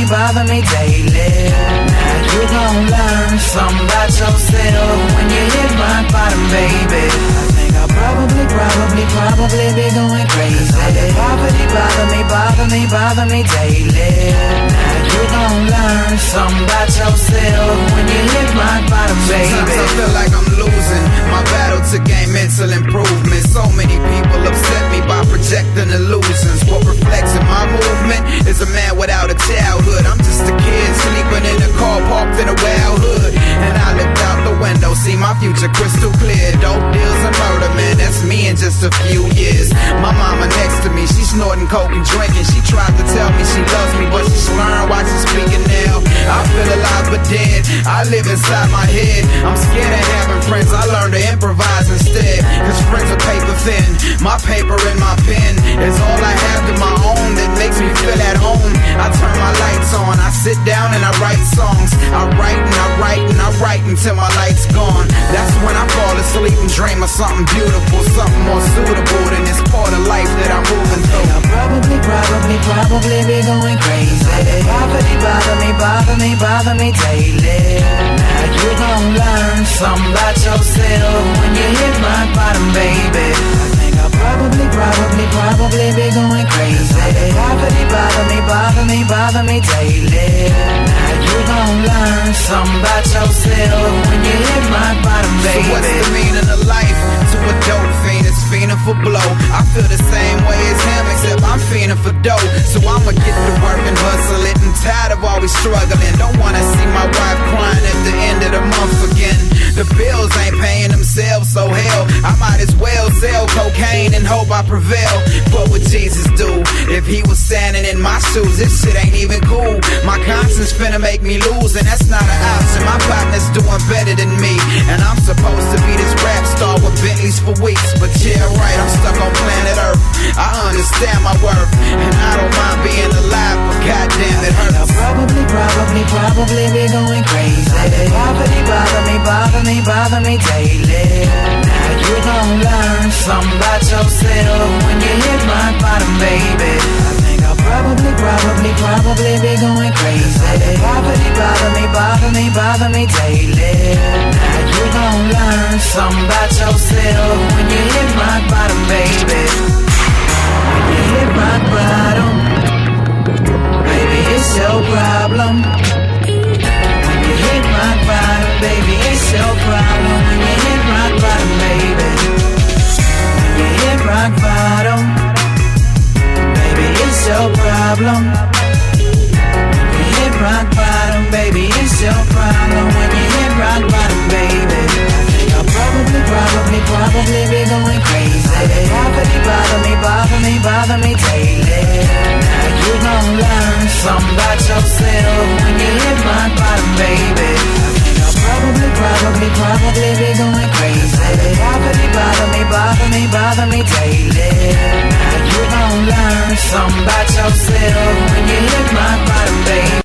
bother me daily. Now you gon' learn something about yourself when you hit rock bottom, baby. I think I'll probably be going crazy. Poverty bother me daily. Now you gon' learn something about yourself when you hit rock bottom, baby. Sometimes I feel like I'm losing my battle to gain mental improvement. So many people upset me by projecting illusions. What reflects in my movement is a man without a childhood. I'm just a kid sleeping in a car parked in a wild hood. And I looked out the window, see my future crystal clear. Dope deals and murder, man, that's me in just a few years. My mama next to me, she snorting coke and drinking. She tried to tell me she loves me, but she's learned why she's speaking now. I feel alive but dead, I live inside my head. I'm scared of having friends, I learned to improvise instead. Cause friends are paper thin, my paper and my pen is all I have to my own that makes me feel at home. I turn my lights on, I sit down and I write songs. I write and I write and I write until my light's gone. That's when I fall asleep and dream of something beautiful, something more suitable than this part of life that I'm moving through. I'll probably be going crazy. Poverty bother me daily. Now you gon' learn something about yourself when you hit rock bottom, baby. I think I'll probably be going crazy. Poverty bother me daily. Now you gon' learn something about yourself when you hit rock bottom, baby. So what's the meaning of life to a dope fiend that's fiending for blow? I feel the same way as him, except I'm fiending for dough. So I'ma get to work and hustle it. I'm tired of always struggling. Don't wanna see my wife crying at the end of the month again. The bills ain't paying themselves, so hell, I might as well sell cocaine and hope I prevail. What would Jesus do if he was standing in my shoes? This shit ain't even cool. My conscience finna make me lose, and that's not an option. My partner's doing better than me, and I'm supposed to be this rap star with Bentleys for weeks. But yeah, right, I'm stuck on planet Earth. I understand my worth, and I don't mind being alive, but goddamn it hurts. I'll probably be going crazy. Poverty bother me daily. Now you gon' learn something about yourself when you hit rock bottom, baby. I think I'll probably be going crazy. Poverty bother me daily. Now you gon' learn something about yourself when you hit rock bottom, baby. When you hit rock bottom, baby, it's your problem. When you hit rock bottom, baby, it's your problem. When you hit rock bottom, baby. When you hit rock bottom, baby, it's your problem. When you hit rock bottom, baby, it's your problem. When you hit rock bottom, baby. I think I'll probably be going crazy. Poverty bother me daily. Now you gon' learn something about yourself when you hit rock bottom, baby. I think I'll probably be going crazy. Poverty bother me daily. Now you gon' learn something about yourself